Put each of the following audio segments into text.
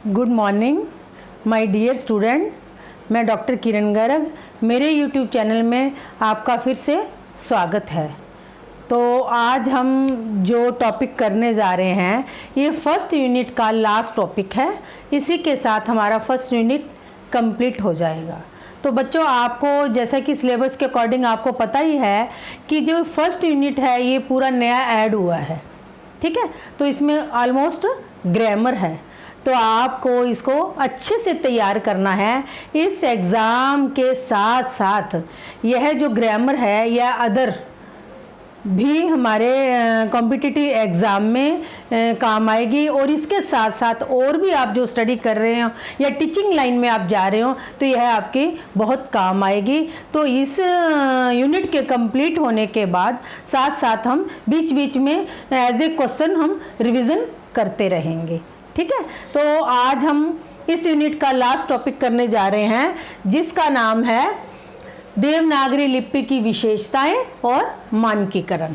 Good morning my dear student, मैं doctor Kiran Garg. मेरे YouTube channel में आपका फिर से स्वागत है। तो आज हम जो टॉपिक करने जा रहे हैं ये फर्स्ट यूनिट का लास्ट टॉपिक है। इसी के साथ हमारा फर्स्ट यूनिट कंप्लीट हो जाएगा। तो बच्चों, आपको जैसा कि सिलेबस के अकॉर्डिंग आपको पता ही है कि जो फर्स्ट यूनिट है ये पूरा नया ऐड हुआ है, ठीक है। तो इसमें ऑलमोस्ट ग्रामर है, तो आपको इसको अच्छे से तैयार करना है। इस एग्ज़ाम के साथ साथ यह जो ग्रामर है या अदर भी हमारे कॉम्पिटिटिव एग्ज़ाम में काम आएगी, और इसके साथ साथ और भी आप जो स्टडी कर रहे हो या टीचिंग लाइन में आप जा रहे हो तो यह आपकी बहुत काम आएगी। तो इस यूनिट के कंप्लीट होने के बाद साथ साथ हम बीच बीच में एज ए क्वेश्चन हम रिवीजन करते रहेंगे, ठीक है। तो आज हम इस यूनिट का लास्ट टॉपिक करने जा रहे हैं जिसका नाम है देवनागरी लिपि की विशेषताएं और मानकीकरण,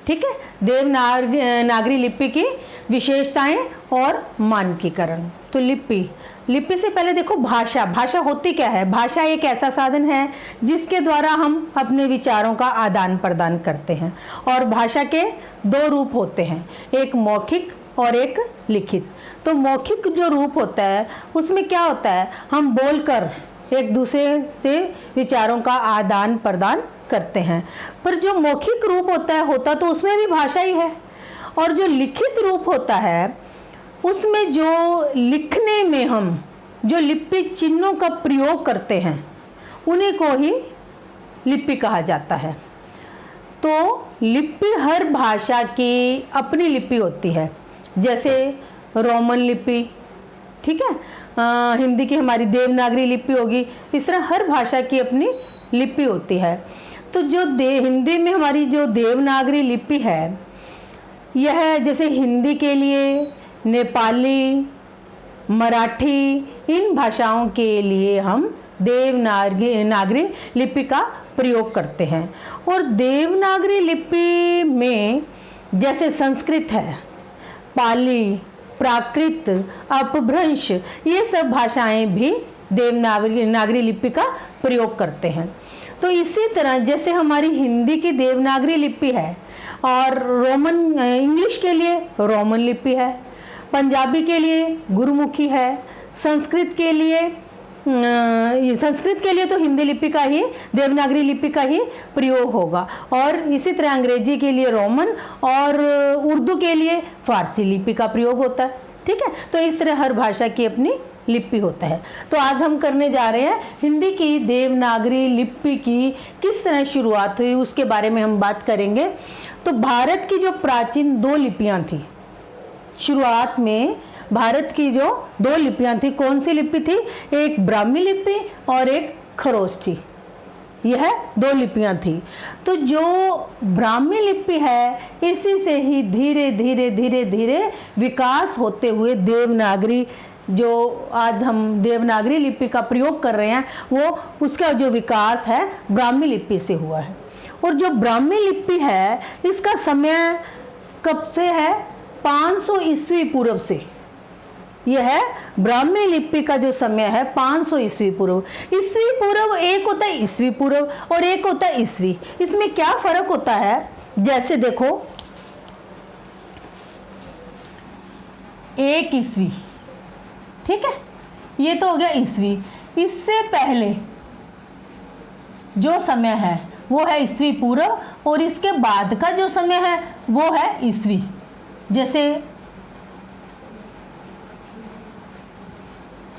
ठीक है। देवनागरी लिपि की विशेषताएं और मानकीकरण। तो लिपि से पहले देखो, भाषा होती क्या है। भाषा एक ऐसा साधन है जिसके द्वारा हम अपने विचारों का आदान प्रदान करते हैं, और भाषा के दो रूप होते हैं, एक मौखिक और एक लिखित। तो मौखिक जो रूप होता है उसमें क्या होता है, हम बोलकर एक दूसरे से विचारों का आदान प्रदान करते हैं। पर जो मौखिक रूप होता तो उसमें भी भाषा ही है। और जो लिखित रूप होता है उसमें जो लिखने में हम जो लिपि चिन्हों का प्रयोग करते हैं उन्हीं को ही लिपि कहा जाता है। तो लिपि हर भाषा की अपनी लिपि होती है, जैसे रोमन लिपि, ठीक है, हिंदी की हमारी देवनागरी लिपि होगी। इस तरह हर भाषा की अपनी लिपि होती है। तो जो हिंदी में हमारी जो देवनागरी लिपि है, यह जैसे हिंदी के लिए नेपाली, मराठी, इन भाषाओं के लिए हम देवनागरी लिपि का प्रयोग करते हैं। और देवनागरी लिपि में जैसे संस्कृत है, पाली, प्राकृत, अपभ्रंश, ये सब भाषाएं भी देवनागरी लिपि का प्रयोग करते हैं। तो इसी तरह जैसे हमारी हिंदी की देवनागरी लिपि है, और रोमन इंग्लिश के लिए रोमन लिपि है, पंजाबी के लिए गुरुमुखी है, संस्कृत के लिए तो हिंदी लिपि का ही, देवनागरी लिपि का ही प्रयोग होगा। और इसी तरह अंग्रेजी के लिए रोमन, और उर्दू के लिए फारसी लिपि का प्रयोग होता है, ठीक है। तो इस तरह हर भाषा की अपनी लिपि होता है। तो आज हम करने जा रहे हैं हिंदी की देवनागरी लिपि की किस तरह शुरुआत हुई, उसके बारे में हम बात करेंगे। तो भारत की जो प्राचीन दो लिपियाँ थी, शुरुआत में भारत की जो दो लिपियां थी, कौन सी लिपि थी, एक ब्राह्मी लिपि और एक खरोष्ठी, यह दो लिपियां थी। तो जो ब्राह्मी लिपि है इसी से ही धीरे धीरे विकास होते हुए देवनागरी, जो आज हम देवनागरी लिपि का प्रयोग कर रहे हैं, वो उसका जो विकास है ब्राह्मी लिपि से हुआ है। और जो ब्राह्मी लिपि है इसका समय कब से है, 500 ईस्वी पूर्व से। यह ब्राह्मी लिपि का जो समय है 500 ईस्वी पूर्व। ईस्वी पूर्व एक होता है ईस्वी पूर्व और एक होता है ईस्वी। इसमें क्या फर्क होता है, जैसे देखो, एक ईस्वी, ठीक है, ये तो हो गया ईस्वी। इससे पहले जो समय है वो है ईस्वी पूर्व, और इसके बाद का जो समय है वो है ईस्वी। जैसे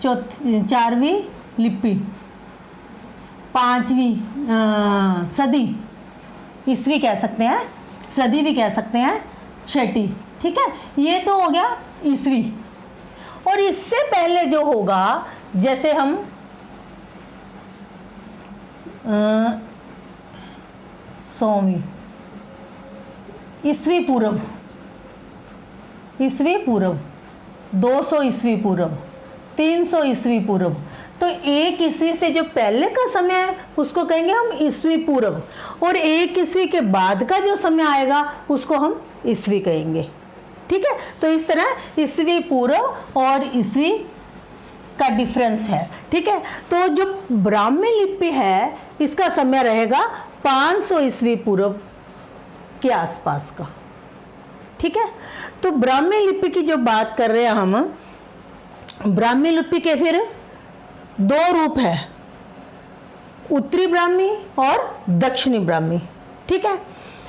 4वीं लिपि, 5वीं सदी ईस्वी कह सकते हैं, सदी भी कह सकते हैं, 6ठी, ठीक है, ये तो हो गया ईस्वी। और इससे पहले जो होगा, जैसे हम 100वीं ईस्वी पूर्व, 200 ईस्वी पूर्व, 300 ईस्वी पूर्व। तो एक ईस्वी से जो पहले का समय है उसको कहेंगे हम ईस्वी पूर्व, और एक ईस्वी के बाद का जो समय आएगा उसको हम ईस्वी कहेंगे, ठीक है। तो इस तरह ईस्वी पूर्व और ईस्वी का डिफरेंस है। ठीक है, तो जो ब्राह्मी लिपि है इसका समय रहेगा 500 ईस्वी पूर्व के आसपास का। ठीक है, तो ब्राह्मी लिपि की जो बात कर रहे हैं हम, ब्राह्मी लिपि के फिर दो रूप है, उत्तरी ब्राह्मी और दक्षिणी ब्राह्मी। ठीक है,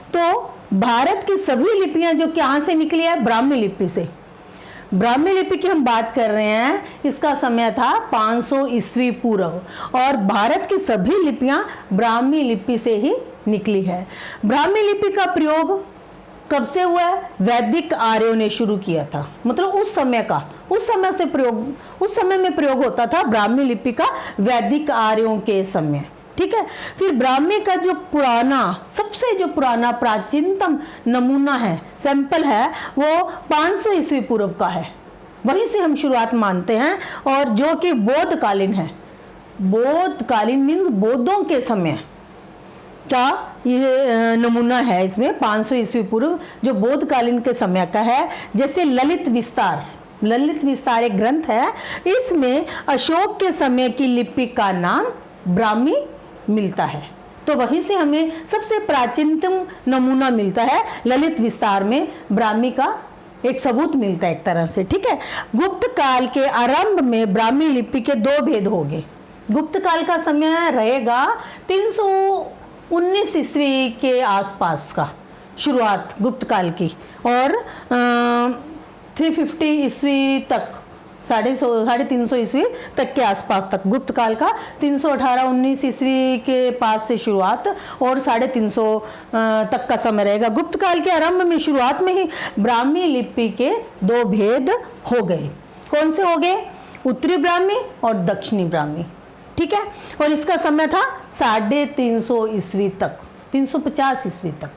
तो भारत की सभी लिपियां जो कहाँ से निकली है, ब्राह्मी लिपि से। ब्राह्मी लिपि की हम बात कर रहे हैं, इसका समय था 500 ईस्वी पूर्व, और भारत की सभी लिपियां ब्राह्मी लिपि से ही निकली है। ब्राह्मी लिपि का प्रयोग कब से हुआ है, वैदिक आर्यों ने शुरू किया था, मतलब उस समय से प्रयोग, उस समय में प्रयोग होता था ब्राह्मी लिपि का, वैदिक आर्यों के समय। ठीक है, फिर ब्राह्मी का जो पुराना, सबसे जो पुराना प्राचीनतम नमूना है, सैंपल है, वो 500 ईस्वी पूर्व का है, वहीं से हम शुरुआत मानते हैं, और जो कि बौद्धकालीन है। बौद्धकालीन मीन्स बौद्धों के समय का ये नमूना है, इसमें 500 ईस्वी पूर्व जो बौद्धकालीन के समय का है। जैसे ललित विस्तार एक ग्रंथ है, इसमें अशोक के समय की लिपि का नाम ब्राह्मी मिलता है, तो वहीं से हमें सबसे प्राचीनतम नमूना मिलता है। ललित विस्तार में ब्राह्मी का एक सबूत मिलता है एक तरह से। ठीक है, गुप्त काल के आरंभ में ब्राह्मी लिपि के दो भेद होंगे। गुप्त काल का समय रहेगा 319 ईस्वी के आसपास का, शुरुआत गुप्त काल की, और 350 ईस्वी तक, 350 ईस्वी तक के आसपास तक गुप्त काल का, 318-19 ईस्वी के पास से शुरुआत, और 350 तक का समय रहेगा। गुप्त काल के आरंभ में, शुरुआत में ही ब्राह्मी लिपि के दो भेद हो गए। कौन से हो गए, उत्तरी ब्राह्मी और दक्षिणी ब्राह्मी। ठीक है, और इसका समय था 350 ईस्वी तक, 350 ईस्वी तक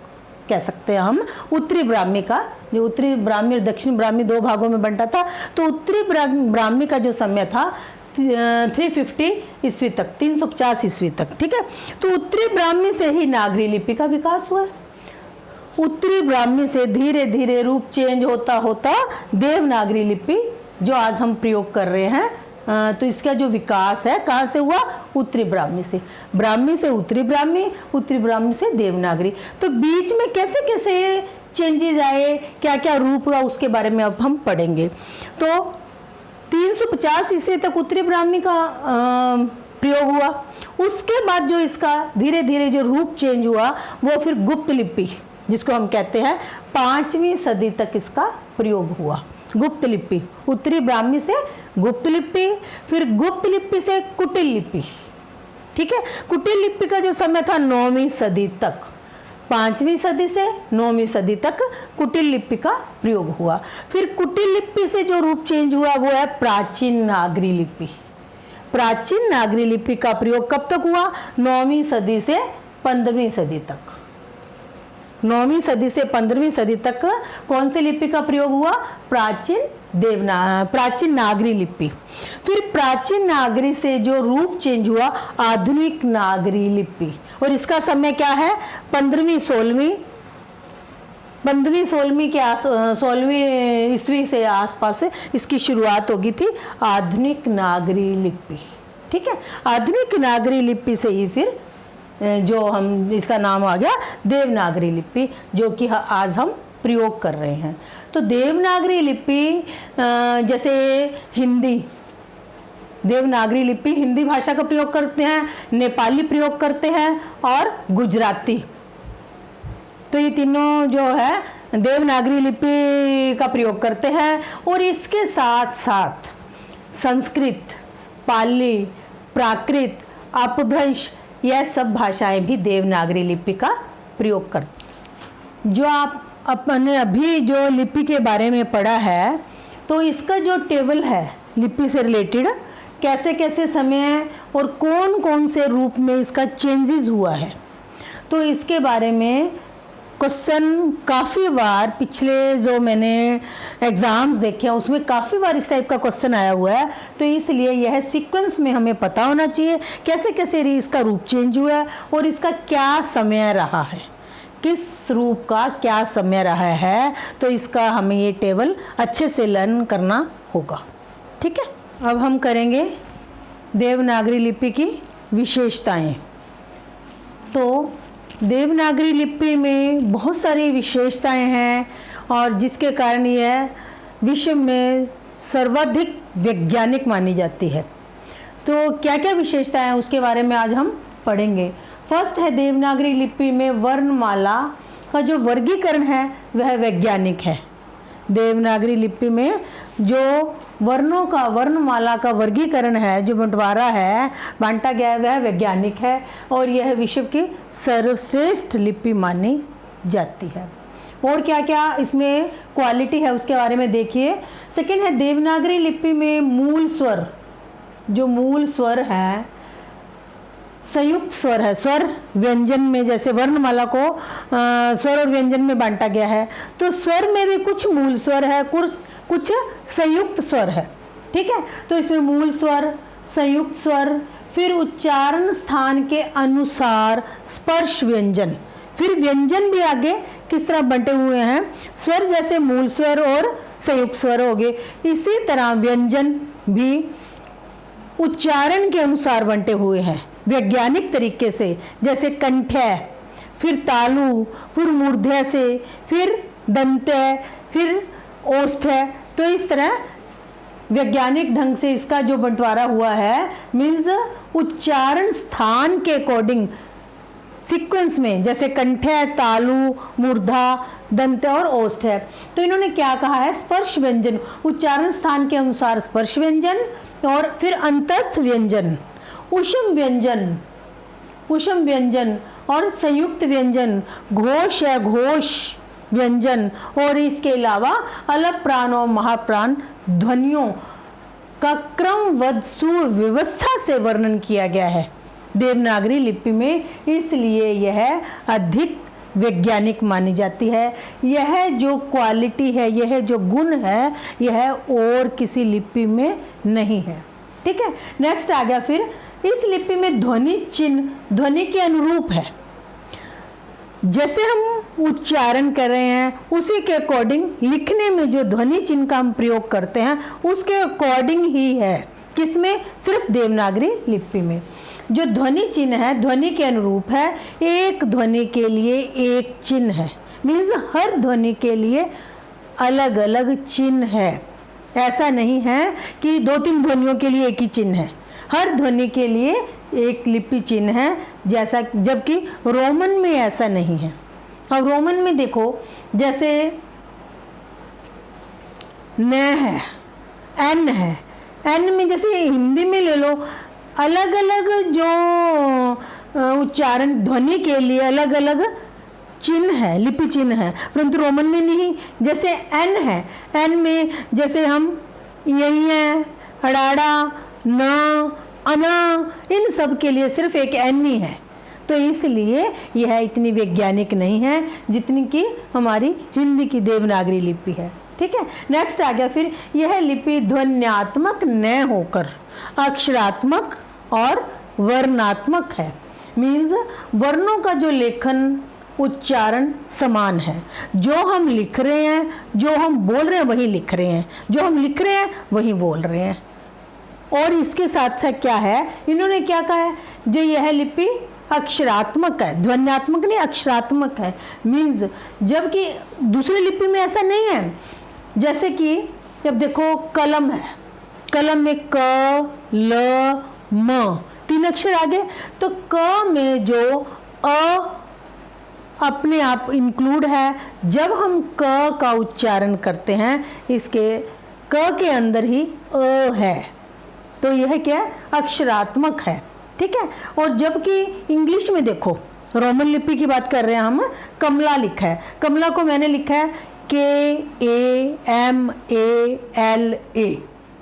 कह सकते हैं हम। उत्तरी ब्राह्मी का, जो उत्तरी ब्राह्मी और दक्षिणी ब्राह्मी दो भागों में बंटा था, तो उत्तरी ब्राह्मी का जो समय था 350 ईस्वी तक, 350 ईस्वी तक। ठीक है, तो उत्तरी ब्राह्मी से ही नागरी लिपि का विकास हुआ। उत्तरी ब्राह्मी से धीरे धीरे रूप चेंज होता होता देवनागरी लिपि जो आज हम प्रयोग कर रहे हैं, तो इसका जो विकास है कहाँ से हुआ, उत्तरी ब्राह्मी से। ब्राह्मी से उत्तरी ब्राह्मी, उत्तरी ब्राह्मी से देवनागरी। तो बीच में कैसे कैसे चेंजेस आए, क्या क्या रूप हुआ, उसके बारे में अब हम पढ़ेंगे। तो 350 ईस्वी तक उत्तरी ब्राह्मी का प्रयोग हुआ। उसके बाद जो इसका धीरे धीरे जो रूप चेंज हुआ, वो फिर गुप्त लिपि, जिसको हम कहते हैं 5वीं सदी तक इसका प्रयोग हुआ। गुप्त लिपि, उत्तरी ब्राह्मी से गुप्त लिपि, फिर गुप्त लिपि से कुटिल लिपि। ठीक है, कुटिल लिपि का जो समय था 9वीं सदी तक, 5वीं सदी से 9वीं सदी तक कुटिल लिपि का प्रयोग हुआ। फिर कुटिल लिपि से जो रूप चेंज हुआ वो है प्राचीन नागरी लिपि। प्राचीन नागरी लिपि का प्रयोग कब तक हुआ, 9वीं सदी से 15वीं सदी तक। 9वीं सदी से 15वीं सदी तक कौन सी लिपि का प्रयोग हुआ, प्राचीन नागरी लिपि। फिर प्राचीन नागरी से जो रूप चेंज हुआ आधुनिक नागरी लिपि, और इसका समय क्या है, 15वीं 16वीं के 16वीं ईस्वी से आसपास से इसकी शुरुआत होगी थी आधुनिक नागरी लिपि। ठीक है, आधुनिक नागरी लिपि से ही फिर जो हम, इसका नाम आ गया देवनागरी लिपि, जो कि आज हम प्रयोग कर रहे हैं। तो देवनागरी लिपि जैसे हिंदी, देवनागरी लिपि हिंदी भाषा का प्रयोग करते हैं, नेपाली प्रयोग करते हैं और गुजराती। तो ये तीनों जो है देवनागरी लिपि का प्रयोग करते हैं। और इसके साथ साथ संस्कृत, पाली, प्राकृत, अपभ्रंश, यह सब भाषाएं भी देवनागरी लिपि का प्रयोग करते। जो आप अपने अभी जो लिपि के बारे में पढ़ा है, तो इसका जो टेबल है लिपि से रिलेटेड, कैसे कैसे समय और कौन कौन से रूप में इसका चेंजेस हुआ है, तो इसके बारे में क्वेश्चन काफ़ी बार पिछले जो मैंने एग्ज़ाम्स देखे हैं उसमें काफ़ी बार इस टाइप का क्वेश्चन आया हुआ है। तो इसलिए यह सीक्वेंस में हमें पता होना चाहिए कैसे कैसे इसका रूप चेंज हुआ है और इसका क्या समय रहा है, किस रूप का क्या समय रहा है। तो इसका हमें ये टेबल अच्छे से लर्न करना होगा। ठीक है। अब हम करेंगे देवनागरी लिपि की विशेषताएं। तो देवनागरी लिपि में बहुत सारी विशेषताएं हैं और जिसके कारण यह विश्व में सर्वाधिक वैज्ञानिक मानी जाती है। तो क्या क्या विशेषताएं हैं उसके बारे में आज हम पढ़ेंगे। फर्स्ट है, देवनागरी लिपि में वर्णमाला का जो वर्गीकरण है वह वैज्ञानिक है। देवनागरी लिपि में जो वर्णों का वर्णमाला का वर्गीकरण है, जो बंटवारा है, बांटा गया है, वह वैज्ञानिक है और यह विश्व की सर्वश्रेष्ठ लिपि मानी जाती है। और क्या क्या इसमें क्वालिटी है उसके बारे में देखिए। सेकेंड है, देवनागरी लिपि में मूल स्वर, जो मूल स्वर है संयुक्त स्वर है। स्वर व्यंजन में जैसे वर्णमाला को स्वर और व्यंजन में बांटा गया है, तो स्वर में भी कुछ मूल स्वर है, कुछ संयुक्त स्वर है। ठीक है, तो इसमें मूल स्वर, संयुक्त स्वर, फिर उच्चारण स्थान के अनुसार स्पर्श व्यंजन, फिर व्यंजन भी आगे किस तरह बंटे हुए हैं, स्वर जैसे मूल स्वर और संयुक्त स्वर हो गए, इसी तरह व्यंजन भी उच्चारण के अनुसार बंटे हुए हैं वैज्ञानिक तरीके से, जैसे कंठ्य, फिर तालु, फिर मूर्धन्य से, फिर दंत्य, फिर ओष्ठ्य। तो इस तरह वैज्ञानिक ढंग से इसका जो बंटवारा हुआ है, मीन्स उच्चारण स्थान के अकॉर्डिंग सीक्वेंस में, जैसे कंठ्य, तालु, मूर्धा, दंत्य और ओष्ठ्य। तो इन्होंने क्या कहा है, स्पर्श व्यंजन, उच्चारण स्थान के अनुसार स्पर्श व्यंजन, और फिर अंतस्थ व्यंजन, उष्म व्यंजन और संयुक्त व्यंजन, घोष या घोष व्यंजन, और इसके अलावा अलग प्राण और महाप्राण ध्वनियों का क्रमबद्ध सुव्यवस्था से वर्णन किया गया है देवनागरी लिपि में, इसलिए यह अधिक वैज्ञानिक मानी जाती है। यह जो क्वालिटी है, यह जो गुण है, यह और किसी लिपि में नहीं है। ठीक है, नेक्स्ट आ गया फिर, इस लिपि में ध्वनि चिन्ह ध्वनि के अनुरूप है। जैसे हम उच्चारण कर रहे हैं उसी के अकॉर्डिंग लिखने में जो ध्वनि चिन्ह का हम प्रयोग करते हैं उसके अकॉर्डिंग ही है। किसमें? सिर्फ देवनागरी लिपि में जो ध्वनि चिन्ह है ध्वनि के अनुरूप है। एक ध्वनि के लिए एक चिन्ह है, मीन्स हर ध्वनि के लिए अलग अलग चिन्ह है। ऐसा नहीं है कि दो तीन ध्वनियों के लिए एक ही चिन्ह है, हर ध्वनि के लिए एक लिपि चिन्ह है, जैसा जबकि रोमन में ऐसा नहीं है। अब रोमन में देखो, जैसे न है, एन है, एन में जैसे हिंदी में ले लो, अलग अलग जो उच्चारण ध्वनि के लिए अलग अलग चिन्ह है, लिपि चिन्ह है, परंतु रोमन में नहीं। जैसे एन है, एन में जैसे हम यही है, अड़ाड़ा, न, अना, इन सब के लिए सिर्फ एक एन ही है। तो इसलिए यह इतनी वैज्ञानिक नहीं है जितनी कि हमारी हिंदी की देवनागरी लिपि है। ठीक है, नेक्स्ट आ गया फिर, यह लिपि ध्वन्यात्मक न होकर अक्षरात्मक और वर्णात्मक है। मीन्स वर्णों का जो लेखन उच्चारण समान है, जो हम लिख रहे हैं, जो हम बोल रहे हैं वही लिख रहे हैं, जो हम लिख रहे हैं वही बोल रहे हैं। और इसके साथ साथ क्या है, इन्होंने क्या कहा है, जो यह लिपि अक्षरात्मक है, ध्वन्यात्मक नहीं अक्षरात्मक है। मीन्स जबकि दूसरी लिपि में ऐसा नहीं है। जैसे कि अब देखो कलम है, कलम में क, ल, म तीन अक्षर आगे, तो क में जो अ अपने आप इंक्लूड है। जब हम क का उच्चारण करते हैं, इसके क के अंदर ही अ है, तो यह क्या है, अक्षरात्मक है। ठीक है, और जबकि इंग्लिश में देखो, रोमन लिपि की बात कर रहे हैं हम, कमला लिखा है, कमला को मैंने लिखा है KAMALA,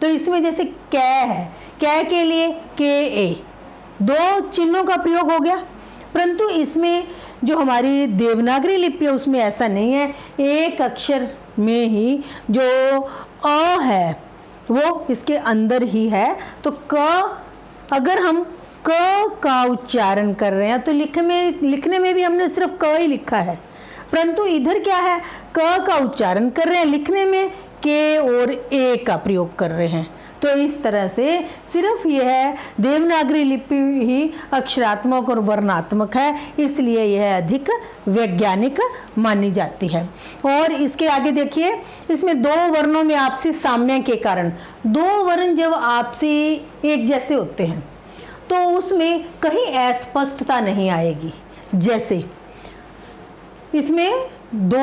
तो इसमें जैसे कै है, कै के लिए KA, दो चिन्हों का प्रयोग हो गया। परंतु इसमें जो हमारी देवनागरी लिपि है उसमें ऐसा नहीं है, एक अक्षर में ही जो अ है वो इसके अंदर ही है। तो क, अगर हम क का उच्चारण कर रहे हैं तो लिखने में भी हमने सिर्फ क ही लिखा है, परंतु इधर क्या है, क का उच्चारण कर रहे हैं, लिखने में के और ए का प्रयोग कर रहे हैं। तो इस तरह से सिर्फ यह देवनागरी लिपि ही अक्षरात्मक और वर्णात्मक है, इसलिए यह अधिक वैज्ञानिक मानी जाती है। और इसके आगे देखिए, इसमें दो वर्णों में आपसी साम्य के कारण, दो वर्ण जब आपसी एक जैसे होते हैं तो उसमें कहीं अस्पष्टता नहीं आएगी। जैसे इसमें दो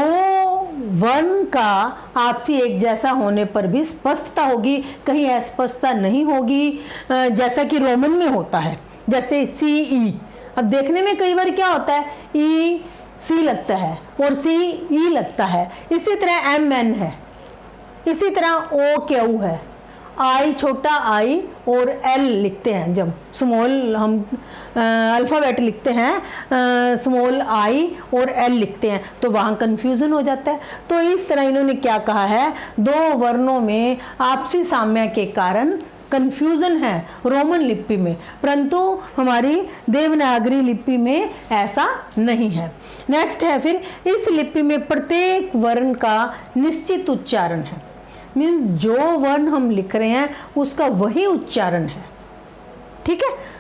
वर्ण का आपसी एक जैसा होने पर भी स्पष्टता होगी, कहीं अस्पष्टता नहीं होगी, जैसा कि रोमन में होता है। जैसे सी ई, अब देखने में कई बार क्या होता है, ई सी लगता है और सी ई लगता है। इसी तरह एम एन है, इसी तरह ओ क्यू है, आई छोटा आई और एल लिखते हैं, जब स्मॉल हम अल्फ़ाबेट लिखते हैं, स्मॉल आई और एल लिखते हैं तो वहाँ कन्फ्यूज़न हो जाता है। तो इस तरह इन्होंने क्या कहा है, दो वर्णों में आपसी साम्य के कारण कन्फ्यूज़न है रोमन लिपि में, परंतु हमारी देवनागरी लिपि में ऐसा नहीं है। नेक्स्ट है फिर, इस लिपि में प्रत्येक वर्ण का निश्चित उच्चारण है, मीन्स जो वर्ण हम लिख रहे हैं उसका वही उच्चारण है, ठीक है।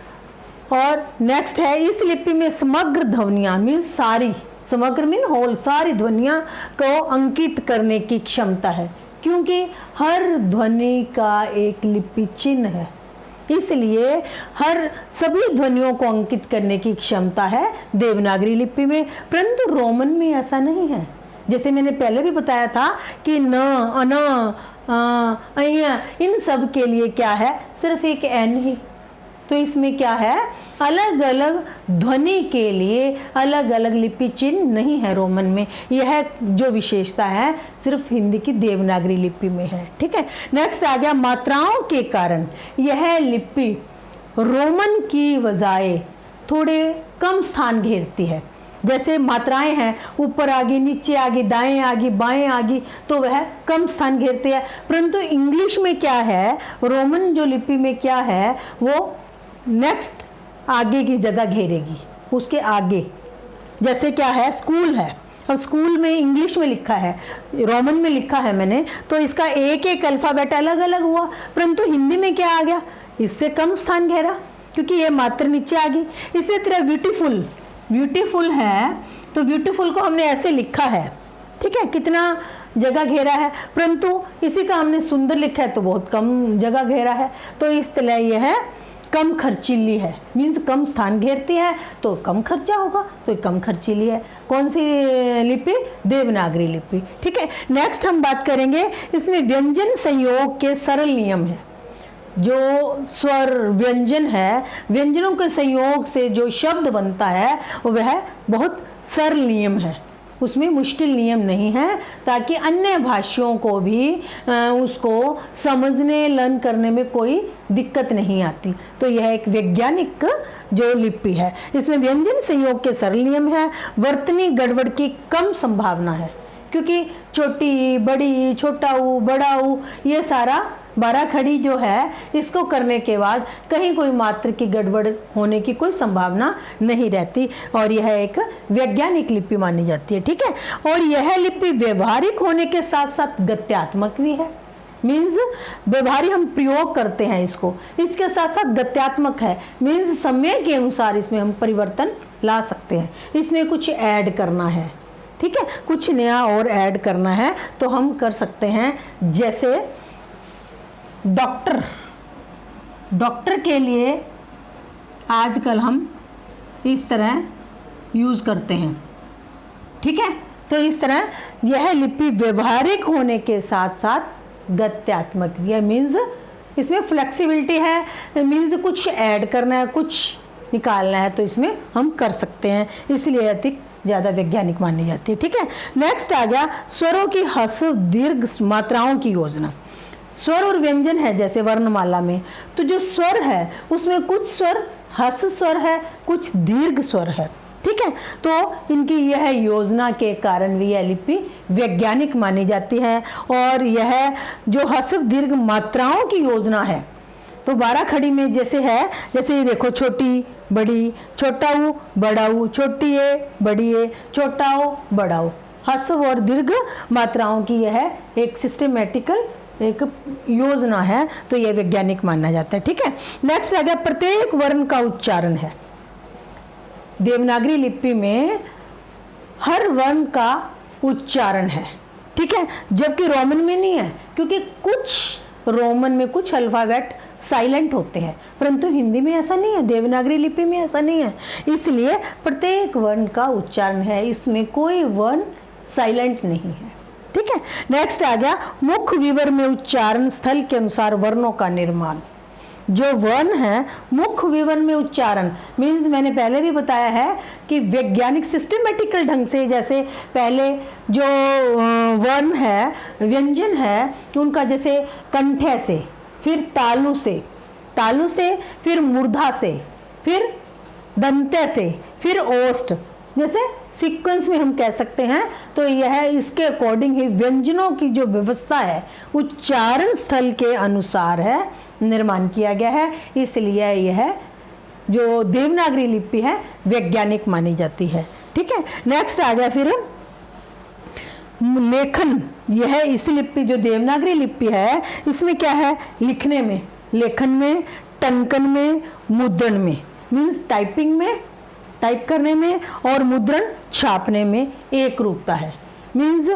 और नेक्स्ट है, इस लिपि में समग्र ध्वनियाँ मीन्स सारी, समग्र मीन होल, सारी ध्वनियाँ को अंकित करने की क्षमता है, क्योंकि हर ध्वनि का एक लिपि चिन्ह है, इसलिए हर सभी ध्वनियों को अंकित करने की क्षमता है देवनागरी लिपि में। परंतु रोमन में ऐसा नहीं है। जैसे मैंने पहले भी बताया था कि न, अन, अय्या, इन सब के लिए क्या है, सिर्फ एक एन ही। तो इसमें क्या है, अलग अलग ध्वनि के लिए अलग अलग लिपि चिन्ह नहीं है रोमन में। यह जो विशेषता है सिर्फ हिंदी की देवनागरी लिपि में है, ठीक है। नेक्स्ट आ गया, मात्राओं के कारण यह लिपि रोमन की बजाय थोड़े कम स्थान घेरती है। जैसे मात्राएं हैं, ऊपर आ गई, नीचे आ गई, दाएं आ गई, बाएं आ गई, तो वह कम स्थान घेरते हैं। परंतु इंग्लिश में क्या है, रोमन जो लिपि में क्या है, वो नेक्स्ट आगे की जगह घेरेगी, उसके आगे। जैसे क्या है, स्कूल है, और स्कूल में इंग्लिश में लिखा है, रोमन में लिखा है मैंने, तो इसका एक एक अल्फ़ाबेट अलग अलग हुआ। परंतु हिंदी में क्या आ गया, इससे कम स्थान घेरा क्योंकि ये मात्र नीचे आ गई। इसी तरह ब्यूटीफुल, ब्यूटीफुल है तो ब्यूटीफुल को हमने ऐसे लिखा है, ठीक है, कितना जगह घेरा है, परंतु इसी का हमने सुंदर लिखा है तो बहुत कम जगह घेरा है। तो इस तरह यह है कम खर्चीली है, मीन्स कम स्थान घेरती है तो कम खर्चा होगा, तो कम खर्चीली है। कौन सी लिपि, देवनागरी लिपि, ठीक है। नेक्स्ट हम बात करेंगे, इसमें व्यंजन संयोग के सरल नियम है। जो स्वर व्यंजन है, व्यंजनों के संयोग से जो शब्द बनता है वह बहुत सरल नियम है, उसमें मुश्किल नियम नहीं है, ताकि अन्य भाषियों को भी उसको समझने लर्न करने में कोई दिक्कत नहीं आती। तो यह एक वैज्ञानिक जो लिपि है, इसमें व्यंजन संयोग के सरल नियम है, वर्तनी गड़बड़ की कम संभावना है, क्योंकि छोटी बड़ी, छोटा ऊ बड़ा ऊ, ये सारा 12 खड़ी जो है, इसको करने के बाद कहीं कोई मात्र की गड़बड़ होने की कोई संभावना नहीं रहती, और यह एक वैज्ञानिक लिपि मानी जाती है, ठीक है। और यह लिपि व्यवहारिक होने के साथ साथ गत्यात्मक भी है, मीन्स व्यवहारिक हम प्रयोग करते हैं इसको, इसके साथ साथ गत्यात्मक है, मीन्स समय के अनुसार इसमें हम परिवर्तन ला सकते हैं। इसमें कुछ ऐड करना है, ठीक है, कुछ नया और ऐड करना है तो हम कर सकते हैं। जैसे डॉक्टर, डॉक्टर के लिए आजकल हम इस तरह यूज़ करते हैं, ठीक है। तो इस तरह यह लिपि व्यवहारिक होने के साथ साथ गत्यात्मक भी है, मीन्स इसमें फ्लेक्सिबिलिटी है, मीन्स कुछ ऐड करना है, कुछ निकालना है तो इसमें हम कर सकते हैं, इसलिए अधिक ज़्यादा वैज्ञानिक मानी जाती है, ठीक है। नेक्स्ट आ गया, स्वरों की ह्रस्व दीर्घ मात्राओं की योजना। स्वर और व्यंजन है जैसे वर्णमाला में, तो जो स्वर है उसमें कुछ स्वर ह्रस्व स्वर है, कुछ दीर्घ स्वर है, ठीक है। तो इनकी यह योजना के कारण भी यह लिपि वैज्ञानिक मानी जाती है। और यह जो ह्रस्व दीर्घ मात्राओं की योजना है, तो 12 खड़ी में जैसे है, जैसे ये देखो, छोटी बड़ी, छोटा ऊ बड़ा ऊ, छोटी ए बड़ी ए, छोटा ओ बड़ा ओ, ह्रस्व और दीर्घ मात्राओं की यह एक सिस्टमेटिकल एक योजना है, तो यह वैज्ञानिक माना जाता है। ठीक है, नेक्स्ट आ गया प्रत्येक वर्ण का उच्चारण है। देवनागरी लिपि में हर वर्ण का उच्चारण है, ठीक है, जबकि रोमन में नहीं है, क्योंकि कुछ रोमन में कुछ अल्फाबेट साइलेंट होते हैं, परंतु हिंदी में ऐसा नहीं है, देवनागरी लिपि में ऐसा नहीं है। इसलिए प्रत्येक वर्ण का उच्चारण है, इसमें कोई वर्ण साइलेंट नहीं है। ठीक है, नेक्स्ट आ गया मुख्य विवर में उच्चारण स्थल के अनुसार वर्णों का निर्माण। जो वर्ण है मुख्य विवरण में उच्चारण मीन्स मैंने पहले भी बताया है कि वैज्ञानिक सिस्टमेटिकल ढंग से, जैसे पहले जो वर्ण है, व्यंजन है, उनका जैसे कंठे से, फिर तालु से, फिर मूर्धा से, फिर दंते से, फिर ओष्ठ, जैसे सीक्वेंस में हम कह सकते हैं। तो यह इसके अकॉर्डिंग ही व्यंजनों की जो व्यवस्था है उच्चारण स्थल के अनुसार है, निर्माण किया गया है। इसलिए यह जो देवनागरी लिपि है वैज्ञानिक मानी जाती है। ठीक है, नेक्स्ट आ गया फिर लेखन। यह इस लिपि जो देवनागरी लिपि है इसमें क्या है, लिखने में, लेखन में, टंकन में, मुद्रण में, मीन्स टाइपिंग में, टाइप करने में, और मुद्रण छापने में एक रूपता है। मीन्स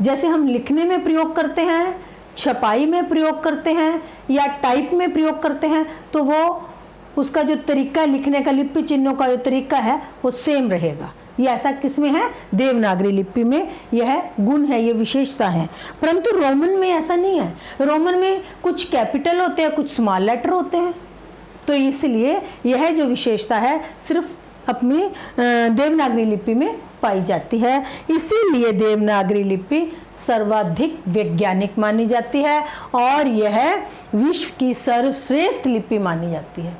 जैसे हम लिखने में प्रयोग करते हैं, छपाई में प्रयोग करते हैं या टाइप में प्रयोग करते हैं, तो वो उसका जो तरीका लिखने का, लिपि चिन्हों का जो तरीका है वो सेम रहेगा। ये ऐसा किसमें है, देवनागरी लिपि में यह गुण है, ये विशेषता है। परंतु रोमन में ऐसा नहीं है, रोमन में कुछ कैपिटल होते हैं, कुछ स्मॉल लेटर होते हैं, तो इसलिए यह जो विशेषता है सिर्फ अपनी देवनागरी लिपि में पाई जाती है। इसीलिए देवनागरी लिपि सर्वाधिक वैज्ञानिक मानी जाती है और यह विश्व की सर्वश्रेष्ठ लिपि मानी जाती है।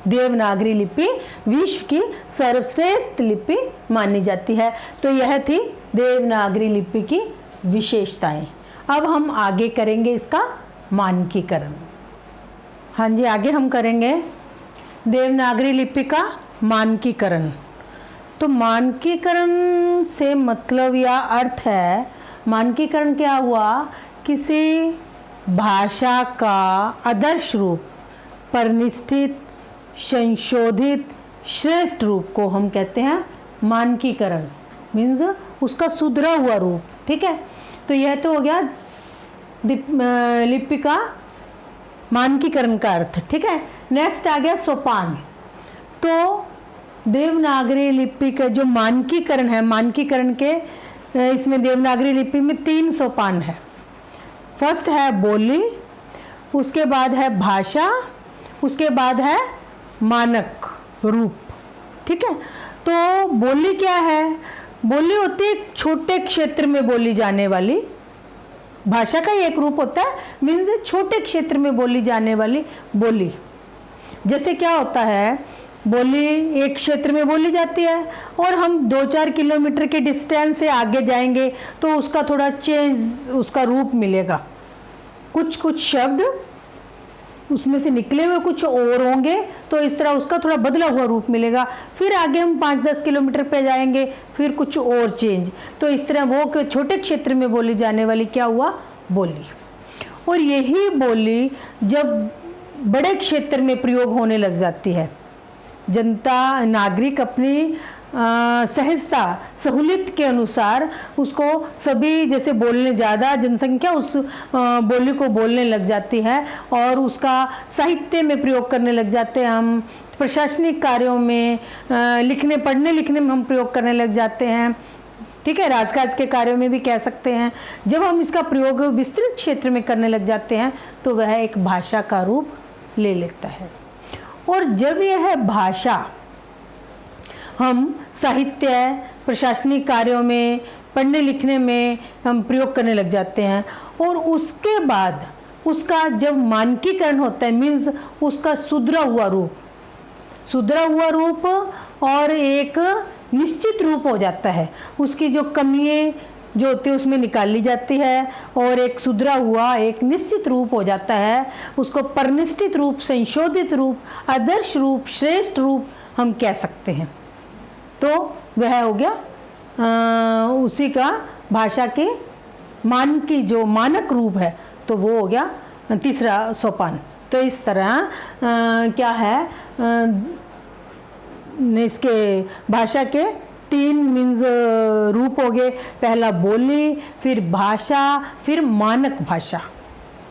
देवनागरी लिपि विश्व की सर्वश्रेष्ठ लिपि मानी जाती है। तो यह थी देवनागरी लिपि की विशेषताएं। अब हम आगे करेंगे इसका मानकीकरण। हाँ जी, आगे हम करेंगे देवनागरी लिपि का मानकीकरण। तो मानकीकरण से मतलब या अर्थ है, मानकीकरण क्या हुआ, किसी भाषा का आदर्श रूप, परिनिष्ठित, संशोधित, श्रेष्ठ रूप को हम कहते हैं मानकीकरण, मीन्स उसका सुधरा हुआ रूप। ठीक है, तो यह तो हो गया लिपि का मानकीकरण का अर्थ। ठीक है, नेक्स्ट आ गया सोपान। तो देवनागरी लिपि का जो मानकीकरण है, मानकीकरण के इसमें देवनागरी लिपि में 3 सोपान है। फर्स्ट है बोली, उसके बाद है भाषा, उसके बाद है मानक रूप। ठीक है, तो बोली क्या है, बोली होती है छोटे क्षेत्र में बोली जाने वाली, भाषा का एक रूप होता है, मीन्स छोटे क्षेत्र में बोली जाने वाली बोली। जैसे क्या होता है, बोली एक क्षेत्र में बोली जाती है और हम 2-4 किलोमीटर के डिस्टेंस से आगे जाएंगे तो उसका थोड़ा चेंज, उसका रूप मिलेगा। कुछ शब्द उसमें से निकले हुए कुछ और होंगे, तो इस तरह उसका थोड़ा बदला हुआ रूप मिलेगा। फिर आगे हम 5-10 किलोमीटर पे जाएंगे, फिर कुछ और चेंज। तो इस तरह वो छोटे क्षेत्र में बोली जाने वाली क्या हुआ, बोली। और यही बोली जब बड़े क्षेत्र में प्रयोग होने लग जाती है, जनता, नागरिक अपनी सहजता, सहूलियत के अनुसार उसको सभी, जैसे बोलने ज़्यादा जनसंख्या उस बोली को बोलने लग जाती है और उसका साहित्य में प्रयोग करने लग जाते हैं। हम प्रशासनिक कार्यों में, लिखने, पढ़ने लिखने में हम प्रयोग करने लग जाते हैं। ठीक है, राजकाज के कार्यों में भी कह सकते हैं। जब हम इसका प्रयोग विस्तृत क्षेत्र में करने लग जाते हैं तो वह एक भाषा का रूप ले लेता है। और जब यह भाषा हम साहित्य, प्रशासनिक कार्यों में, पढ़ने लिखने में हम प्रयोग करने लग जाते हैं और उसके बाद उसका जब मानकीकरण होता है, मीन्स उसका सुधरा हुआ रूप और एक निश्चित रूप हो जाता है, उसकी जो कमियाँ जो होती है उसमें निकाल ली जाती है और एक सुधरा हुआ एक निश्चित रूप हो जाता है। उसको परिनिष्ठित रूप, संशोधित रूप, आदर्श रूप, श्रेष्ठ रूप हम कह सकते हैं। तो वह हो गया उसी का भाषा के मान की जो मानक रूप है तो वो हो गया तीसरा सोपान। तो इस तरह क्या है इसके भाषा के 3 मीन्स रूप हो गए। पहला बोली, फिर भाषा, फिर मानक भाषा।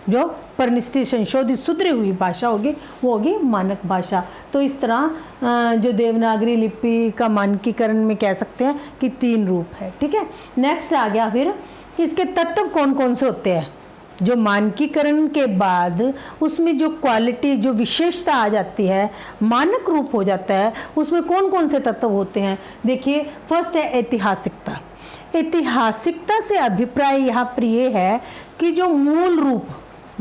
जो परिनिष्ठित संशोधित सुधरी हुई भाषा होगी वो होगी मानक भाषा। तो इस तरह जो देवनागरी लिपि का मानकीकरण में कह सकते हैं कि 3 रूप है। ठीक है, नेक्स्ट आ गया फिर इसके तत्व कौन कौन से होते हैं। जो मानकीकरण के बाद उसमें जो क्वालिटी, जो विशेषता आ जाती है, मानक रूप हो जाता है, उसमें कौन कौन से तत्व होते हैं। देखिए, फर्स्ट है ऐतिहासिकता। ऐतिहासिकता से अभिप्राय यहाँ पर ये है कि जो मूल रूप,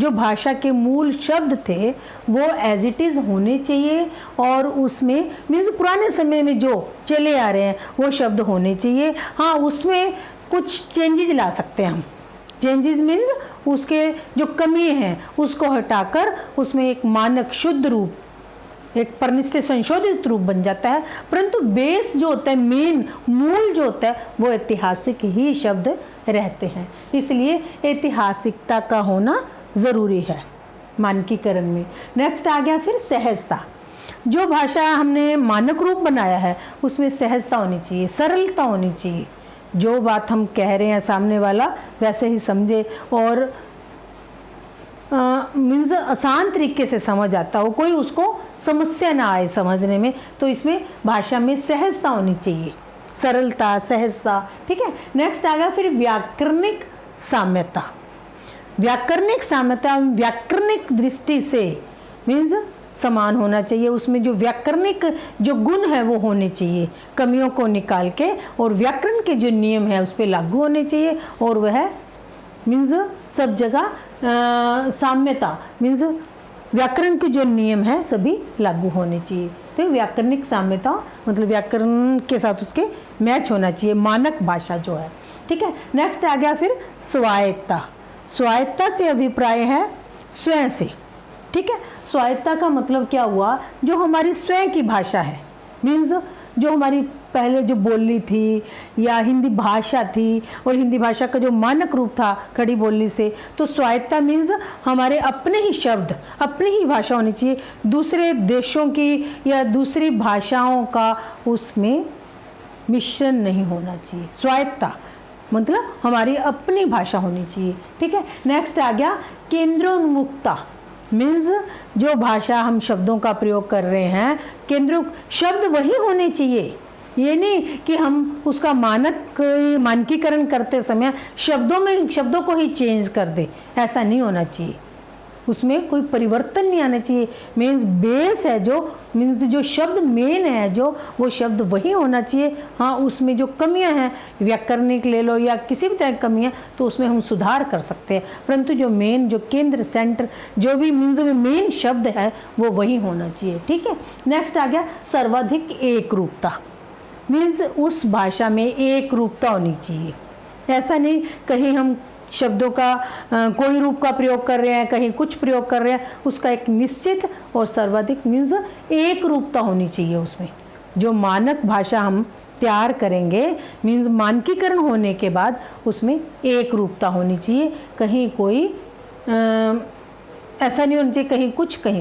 जो भाषा के मूल शब्द थे वो एज इट इज़ होने चाहिए, और उसमें मीन्स पुराने समय में जो चले आ रहे हैं वो शब्द होने चाहिए। हाँ, उसमें कुछ चेंजेस ला सकते हैं हम। चेंजेस मीन्स उसके जो कमी हैं उसको हटाकर उसमें एक मानक शुद्ध रूप, एक परिनिष्ठित संशोधित रूप बन जाता है। परंतु बेस जो होता है, मेन मूल जो होता है, वो ऐतिहासिक ही शब्द रहते हैं। इसलिए ऐतिहासिकता का होना ज़रूरी है मानकीकरण में। नेक्स्ट आ गया फिर सहजता। जो भाषा हमने मानक रूप बनाया है उसमें सहजता होनी चाहिए, सरलता होनी चाहिए। जो बात हम कह रहे हैं सामने वाला वैसे ही समझे, और मीन्स आसान तरीके से समझ आता हो, कोई उसको समस्या ना आए समझने में। तो इसमें भाषा में सहजता होनी चाहिए, सरलता, सहजता। ठीक है, नेक्स्ट आ गया फिर व्याकरणिक साम्यता। व्याकरणिक साम्यता व्याकरणिक दृष्टि से मीन्स समान होना चाहिए। उसमें जो व्याकरणिक जो गुण है वो होने चाहिए, कमियों को निकाल के, और व्याकरण के जो नियम है उस पर लागू होने चाहिए। और वह मीन्स सब जगह साम्यता मीन्स व्याकरण के जो नियम है सभी लागू होने चाहिए। तो व्याकरणिक साम्यता मतलब व्याकरण के साथ उसके मैच होना चाहिए, मानक भाषा जो है। ठीक है, नेक्स्ट आ गया फिर स्वायत्तता। स्वायत्तता से अभिप्राय है स्वयं से। ठीक है, स्वायत्तता का मतलब क्या हुआ, जो हमारी स्वयं की भाषा है, मीन्स जो हमारी पहले जो बोली थी या हिंदी भाषा थी, और हिंदी भाषा का जो मानक रूप था खड़ी बोली से, तो स्वायत्तता मीन्स हमारे अपने ही शब्द, अपनी ही भाषा होनी चाहिए। दूसरे देशों की या दूसरी भाषाओं का उसमें मिश्रण नहीं होना चाहिए। स्वायत्तता मतलब हमारी अपनी भाषा होनी चाहिए। ठीक है, नेक्स्ट आ गया केंद्रोन्मुखता। मीन्स जो भाषा हम शब्दों का प्रयोग कर रहे हैं, केंद्र शब्द वही होने चाहिए। ये नहीं कि हम उसका मानकीकरण करते समय शब्दों को ही चेंज कर दे, ऐसा नहीं होना चाहिए। उसमें कोई परिवर्तन नहीं आना चाहिए। मीन्स बेस है जो, मीन्स जो शब्द मेन है जो, वो शब्द वही होना चाहिए। हाँ, उसमें जो कमियां हैं, व्याकरणिक ले लो या किसी भी तरह की कमियां, तो उसमें हम सुधार कर सकते हैं। परंतु जो मेन, जो केंद्र, सेंटर, जो भी मीन्स में मेन शब्द है वो वही होना चाहिए। ठीक है, नेक्स्ट आ गया सर्वाधिक एक रूपता। मीन्स उस भाषा में एक रूपता होनी चाहिए। ऐसा नहीं कहीं हम शब्दों का कोई रूप का प्रयोग कर रहे हैं, कहीं कुछ प्रयोग कर रहे हैं, उसका एक निश्चित और सर्वाधिक मीन्स एक रूपता होनी चाहिए। उसमें जो मानक भाषा हम तैयार करेंगे, मीन्स मानकीकरण होने के बाद उसमें एक रूपता होनी चाहिए। कहीं कोई ऐसा नहीं होना चाहिए कहीं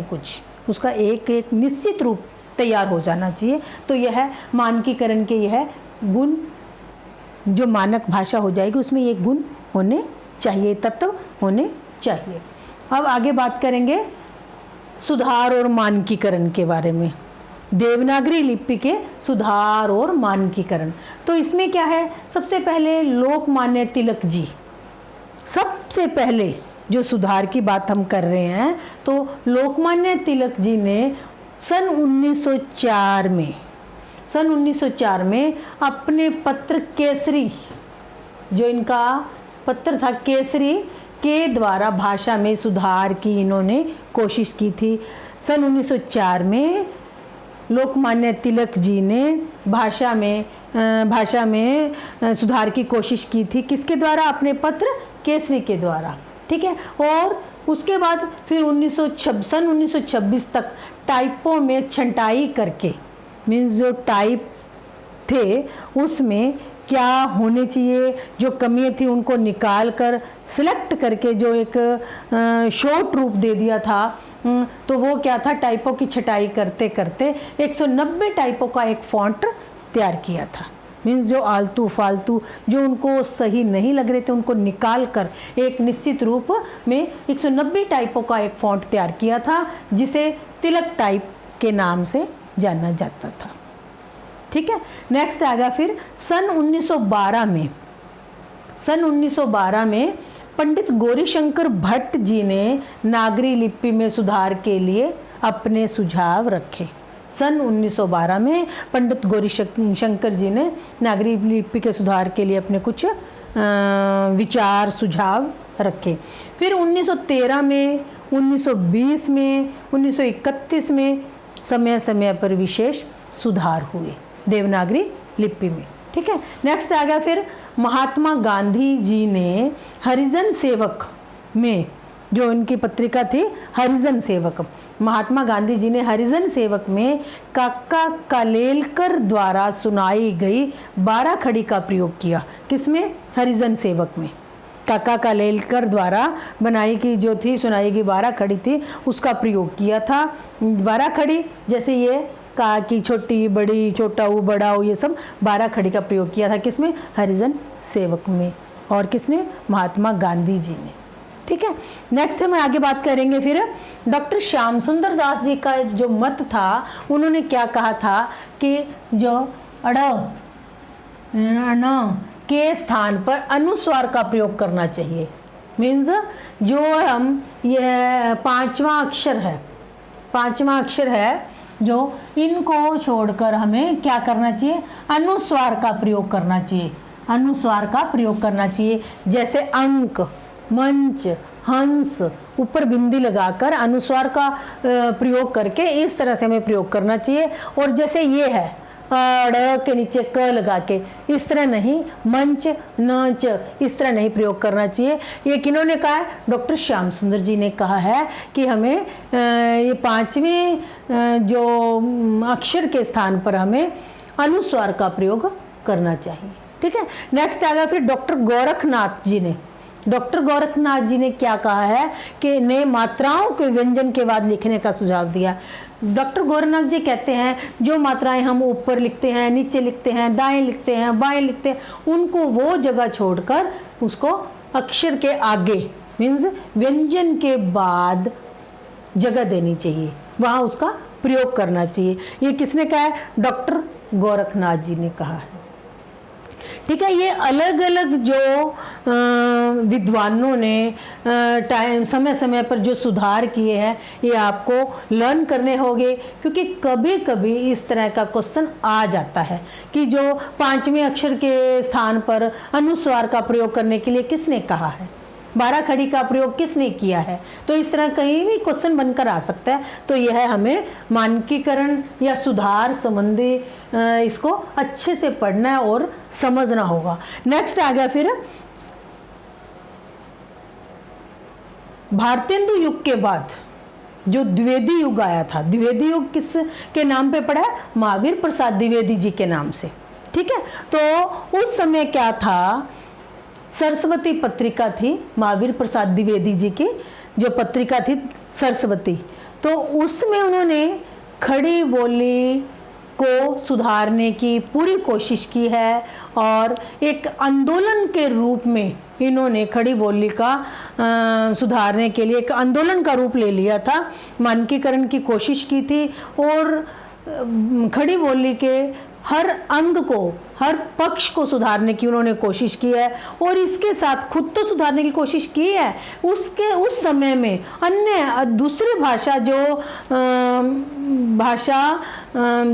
कुछ, उसका एक निश्चित रूप तैयार हो जाना चाहिए। तो यह मानकीकरण के यह गुण, जो मानक भाषा हो जाएगी उसमें ये गुण होने चाहिए, तत्व होने चाहिए। अब आगे बात करेंगे सुधार और मानकीकरण के बारे में। देवनागरी लिपि के सुधार और मानकीकरण। तो इसमें क्या है, सबसे पहले लोकमान्य तिलक जी, सबसे पहले जो सुधार की बात हम कर रहे हैं, तो लोकमान्य तिलक जी ने सन 1904 में अपने पत्र केसरी, जो इनका पत्र था केसरी, के द्वारा भाषा में सुधार की इन्होंने कोशिश की थी। सन 1904 में लोकमान्य तिलक जी ने भाषा में सुधार की कोशिश की थी। किसके द्वारा? अपने पत्र केसरी के द्वारा। ठीक है, और उसके बाद फिर सन 1926 तक टाइपों में छंटाई करके, मीन्स जो टाइप थे उसमें क्या होने चाहिए, जो कमियां थी उनको निकाल कर सिलेक्ट करके जो एक शॉर्ट रूप दे दिया था। तो वो क्या था, टाइपों की छटाई करते करते 190 टाइपों का एक फॉन्ट तैयार किया था। मीन्स जो आलतू फालतू जो उनको सही नहीं लग रहे थे उनको निकाल कर एक निश्चित रूप में 190 टाइपों का एक फॉन्ट तैयार किया था, जिसे तिलक टाइप के नाम से जाना जाता था। ठीक है, नेक्स्ट आ गया फिर सन 1912 में पंडित गौरीशंकर भट्ट जी ने नागरी लिपि में सुधार के लिए अपने सुझाव रखे। सन 1912 में पंडित गौरीशंकर जी ने नागरी लिपि के सुधार के लिए अपने कुछ विचार सुझाव रखे। फिर 1913 में, 1920 में, 1931 में समय समय पर विशेष सुधार हुए देवनागरी लिपि में। ठीक है, नेक्स्ट आ गया फिर महात्मा गांधी जी ने हरिजन सेवक में, जो उनकी पत्रिका थी हरिजन सेवक, महात्मा गांधी जी ने हरिजन सेवक में काका कालेलकर द्वारा सुनाई गई 12 खड़ी का प्रयोग किया। किसमें? हरिजन सेवक में काका कालेलकर द्वारा बनाई की जो थी सुनाई गई 12 खड़ी थी, उसका प्रयोग किया था। 12 खड़ी जैसे ये का की छोटी बड़ी, छोटा हो बड़ा हो, ये सब 12 खड़ी का प्रयोग किया था। किसमें? हरिजन सेवक में। और किसने? महात्मा गांधी जी ने। ठीक है, नेक्स्ट हम आगे बात करेंगे फिर डॉक्टर श्याम सुंदर दास जी का जो मत था, उन्होंने क्या कहा था कि जो अड़ न के स्थान पर अनुस्वार का प्रयोग करना चाहिए। मीन्स जो हम ये पांचवा अक्षर है जो इनको छोड़कर हमें क्या करना चाहिए? अनुस्वार का प्रयोग करना चाहिए। अनुस्वार का प्रयोग करना चाहिए, जैसे अंक, मंच, हंस, ऊपर बिंदी लगाकर अनुस्वार का प्रयोग करके इस तरह से हमें प्रयोग करना चाहिए। और जैसे ये है ड़ के नीचे क लगा के, इस तरह नहीं, मंच नाच इस तरह नहीं प्रयोग करना चाहिए। ये किन्होंने कहा है? डॉक्टर श्याम सुंदर जी ने कहा है कि हमें ये पांचवें जो अक्षर के स्थान पर हमें अनुस्वार का प्रयोग करना चाहिए। ठीक है, नेक्स्ट आ गया फिर डॉक्टर गोरखनाथ जी ने। डॉक्टर गोरखनाथ जी ने क्या कहा है कि नए मात्राओं के व्यंजन के बाद लिखने का सुझाव दिया। डॉक्टर गोरखनाथ जी कहते हैं जो मात्राएं हम ऊपर लिखते हैं, नीचे लिखते हैं, दाएं लिखते हैं, बाएं लिखते हैं, उनको वो जगह छोड़कर उसको अक्षर के आगे मीन्स व्यंजन के बाद जगह देनी चाहिए, वहाँ उसका प्रयोग करना चाहिए। ये किसने कहा है? डॉक्टर गोरखनाथ जी ने कहा है। ठीक है, ये अलग अलग जो विद्वानों ने टाइम समय समय पर जो सुधार किए हैं ये आपको लर्न करने होंगे, क्योंकि कभी कभी इस तरह का क्वेश्चन आ जाता है कि जो पांचवें अक्षर के स्थान पर अनुस्वार का प्रयोग करने के लिए किसने कहा है, 12 खड़ी का प्रयोग किसने किया है। तो इस तरह कहीं भी क्वेश्चन बनकर आ सकता है। तो यह हमें मानकीकरण या सुधार संबंधी इसको अच्छे से पढ़ना है और समझना होगा। नेक्स्ट आ गया फिर भारतेंदु युग के बाद जो द्विवेदी युग आया था। द्विवेदी युग किस के नाम पे पड़ा है? महावीर प्रसाद द्विवेदी जी के नाम से। ठीक है, तो उस समय क्या था, सरस्वती पत्रिका थी, महावीर प्रसाद द्विवेदी जी की जो पत्रिका थी सरस्वती, तो उसमें उन्होंने खड़ी बोली को सुधारने की पूरी कोशिश की है और एक आंदोलन के रूप में इन्होंने खड़ी बोली का सुधारने के लिए एक आंदोलन का रूप ले लिया था, मानकीकरण की कोशिश की थी और खड़ी बोली के हर अंग को, हर पक्ष को सुधारने की उन्होंने कोशिश की है और इसके साथ खुद तो सुधारने की कोशिश की है, उसके उस समय में अन्य दूसरी भाषा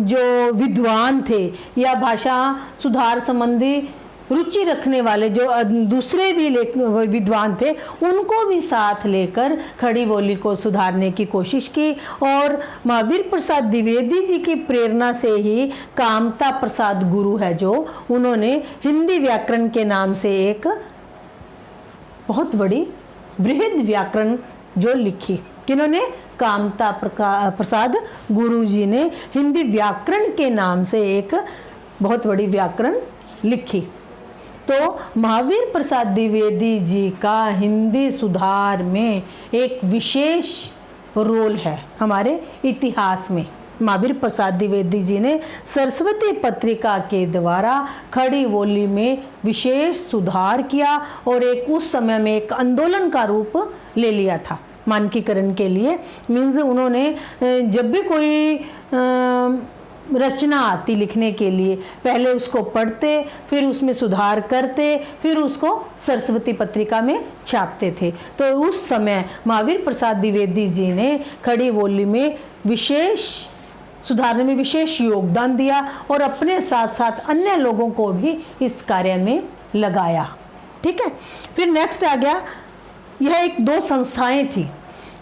जो विद्वान थे या भाषा सुधार संबंधी रुचि रखने वाले जो दूसरे भी विद्वान थे, उनको भी साथ लेकर खड़ी बोली को सुधारने की कोशिश की। और महावीर प्रसाद द्विवेदी जी की प्रेरणा से ही कामता प्रसाद गुरु है जो उन्होंने हिंदी व्याकरण के नाम से एक बहुत बड़ी बृहद व्याकरण जो लिखी। किन्होंने? कामता प्रसाद गुरु जी ने हिंदी व्याकरण के नाम से एक बहुत बड़ी व्याकरण लिखी। तो महावीर प्रसाद द्विवेदी जी का हिंदी सुधार में एक विशेष रोल है हमारे इतिहास में। महावीर प्रसाद द्विवेदी जी ने सरस्वती पत्रिका के द्वारा खड़ी बोली में विशेष सुधार किया और एक उस समय में एक आंदोलन का रूप ले लिया था मानकीकरण के लिए। मीन्स उन्होंने जब भी कोई रचना आती लिखने के लिए पहले उसको पढ़ते, फिर उसमें सुधार करते, फिर उसको सरस्वती पत्रिका में छापते थे। तो उस समय महावीर प्रसाद द्विवेदी जी ने खड़ी बोली में विशेष सुधारने में विशेष योगदान दिया और अपने साथ साथ अन्य लोगों को भी इस कार्य में लगाया। ठीक है, फिर नेक्स्ट आ गया, यह एक दो संस्थाएं थी,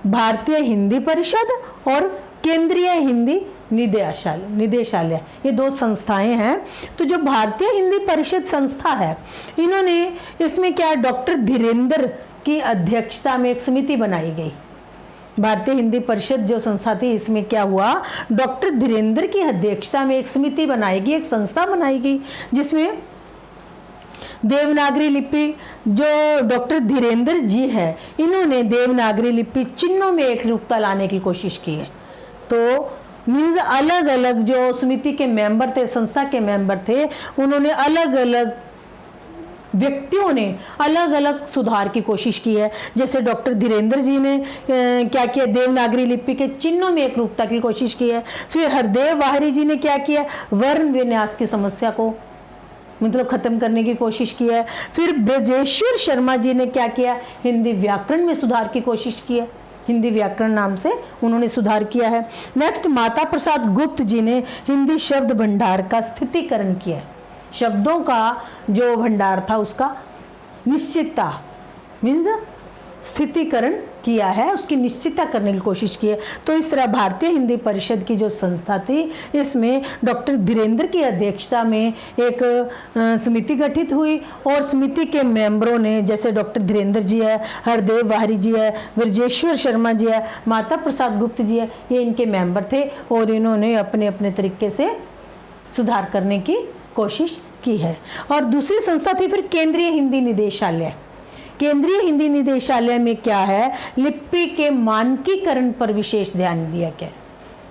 भारतीय हिंदी परिषद और केंद्रीय हिंदी निदेशालय, ये दो संस्थाएं हैं। तो जो भारतीय हिंदी परिषद संस्था है, इन्होंने इसमें क्या डॉक्टर धीरेन्द्र की अध्यक्षता में एक समिति बनाई गई। भारतीय हिंदी परिषद जो संस्था थी, इसमें क्या हुआ, डॉक्टर धीरेन्द्र की अध्यक्षता में एक समिति बनाई गई, एक संस्था बनाई गई, जिसमें देवनागरी लिपि, जो डॉक्टर धीरेन्द्र जी है, इन्होंने देवनागरी लिपि चिन्हों में एक रूपता लाने की कोशिश की है। तो मीन्स अलग अलग जो समिति के मेंबर थे, संस्था के मेंबर थे, उन्होंने अलग अलग व्यक्तियों ने अलग अलग सुधार की कोशिश की है। जैसे डॉक्टर धीरेन्द्र जी ने क्या किया, देवनागरी लिपि के चिन्हों में एक रूपता की कोशिश की है। फिर हरदेव वाहरी जी ने क्या किया, वर्ण विन्यास की समस्या को मतलब खत्म करने की कोशिश की है। फिर ब्रजेश्वर शर्मा जी ने क्या किया, हिंदी व्याकरण में सुधार की कोशिश की है, हिंदी व्याकरण नाम से उन्होंने सुधार किया है। नेक्स्ट माता प्रसाद गुप्त जी ने हिंदी शब्द भंडार का स्थितीकरण किया है, शब्दों का जो भंडार था उसका निश्चितता मीन्स स्थितीकरण किया है, उसकी निश्चितता करने की कोशिश की है। तो इस तरह भारतीय हिंदी परिषद की जो संस्था थी, इसमें डॉक्टर धीरेन्द्र की अध्यक्षता में एक समिति गठित हुई और समिति के मेंबरों ने, जैसे डॉक्टर धीरेन्द्र जी है, हरदेव वाहरी जी है, ब्रजेश्वर शर्मा जी है, माता प्रसाद गुप्त जी है, ये इनके मेंबर थे और इन्होंने अपने अपने तरीके से सुधार करने की कोशिश की है। और दूसरी संस्था थी फिर केंद्रीय हिंदी निदेशालय। केंद्रीय हिंदी निदेशालय में क्या है, लिपि के मानकीकरण पर विशेष ध्यान दिया गया,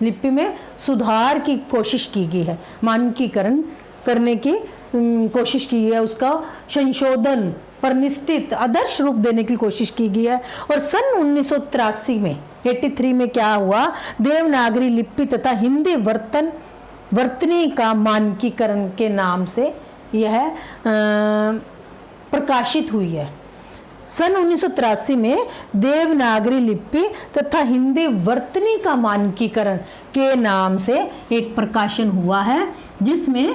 लिपि में सुधार की कोशिश की गई है, मानकीकरण करने की कोशिश की है, उसका संशोधन पर निश्चित आदर्श रूप देने की कोशिश की गई है। और सन 1983 में 83 में क्या हुआ, देवनागरी लिपि तथा हिंदी वर्तनी का मानकीकरण के नाम से यह प्रकाशित हुई है। सन 1983 में देवनागरी लिपि तथा हिंदी वर्तनी का मानकीकरण के नाम से एक प्रकाशन हुआ है, जिसमें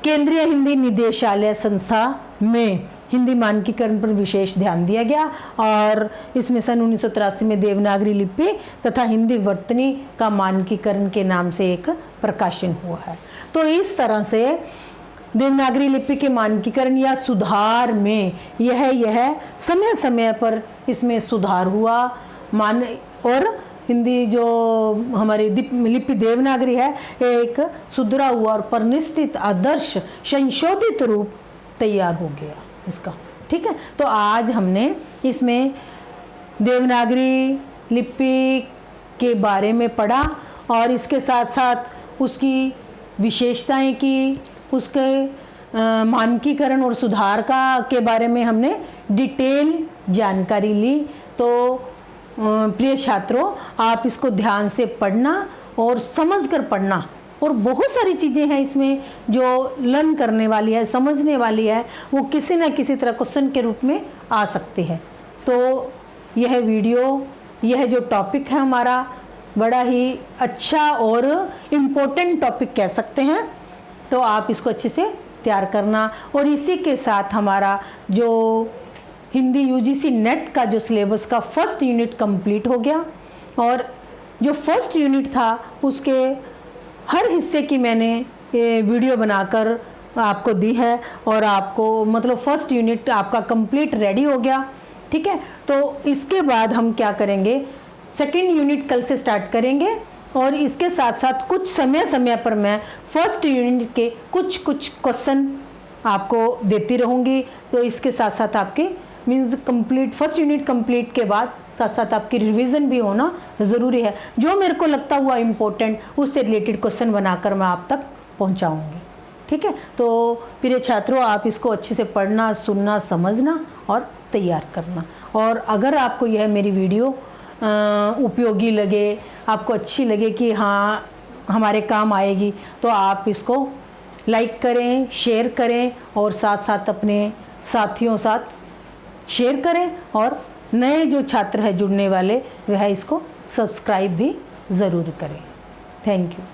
केंद्रीय हिंदी निदेशालय संस्था में हिंदी मानकीकरण पर विशेष ध्यान दिया गया और इसमें सन 1983 में देवनागरी लिपि तथा हिंदी वर्तनी का मानकीकरण के नाम से एक प्रकाशन हुआ है। तो इस तरह से देवनागरी लिपि के मानकीकरण या सुधार में यह समय समय पर इसमें सुधार हुआ और हिंदी जो हमारी लिपि देवनागरी है एक सुधरा हुआ और परिनिष्ठित आदर्श संशोधित रूप तैयार हो गया इसका। ठीक है, तो आज हमने इसमें देवनागरी लिपि के बारे में पढ़ा और इसके साथ साथ उसकी विशेषताएं की, उसके मानकीकरण और सुधार के बारे में हमने डिटेल जानकारी ली। तो प्रिय छात्रों, आप इसको ध्यान से पढ़ना और समझकर पढ़ना, और बहुत सारी चीज़ें हैं इसमें जो लर्न करने वाली है, समझने वाली है, वो किसी न किसी तरह क्वेश्चन के रूप में आ सकती है। तो यह वीडियो, यह जो टॉपिक है हमारा, बड़ा ही अच्छा और इम्पोर्टेंट टॉपिक कह सकते हैं। तो आप इसको अच्छे से तैयार करना और इसी के साथ हमारा जो हिंदी यूजीसी नेट का जो सिलेबस का फर्स्ट यूनिट कंप्लीट हो गया और जो फर्स्ट यूनिट था उसके हर हिस्से की मैंने वीडियो बनाकर आपको दी है और आपको मतलब फर्स्ट यूनिट आपका कंप्लीट रेडी हो गया। ठीक है, तो इसके बाद हम क्या करेंगे, सेकेंड यूनिट कल से स्टार्ट करेंगे और इसके साथ साथ कुछ समय पर मैं फर्स्ट यूनिट के कुछ क्वेश्चन आपको देती रहूँगी। तो इसके साथ साथ आपकी means complete first unit complete के बाद साथ साथ आपकी रिवीजन भी होना ज़रूरी है। जो मेरे को लगता हुआ इम्पोर्टेंट उससे रिलेटेड क्वेश्चन बनाकर मैं आप तक पहुंचाऊंगी। ठीक है, तो प्रिय छात्रों, आप इसको अच्छे से पढ़ना, सुनना, समझना और तैयार करना। और अगर आपको यह मेरी वीडियो उपयोगी लगे, आपको अच्छी लगे कि हाँ हमारे काम आएगी, तो आप इसको लाइक करें, शेयर करें और साथ साथ अपने साथियों साथ शेयर करें। और नए जो छात्र हैं जुड़ने वाले, वह इसको सब्सक्राइब भी ज़रूर करें। Thank you.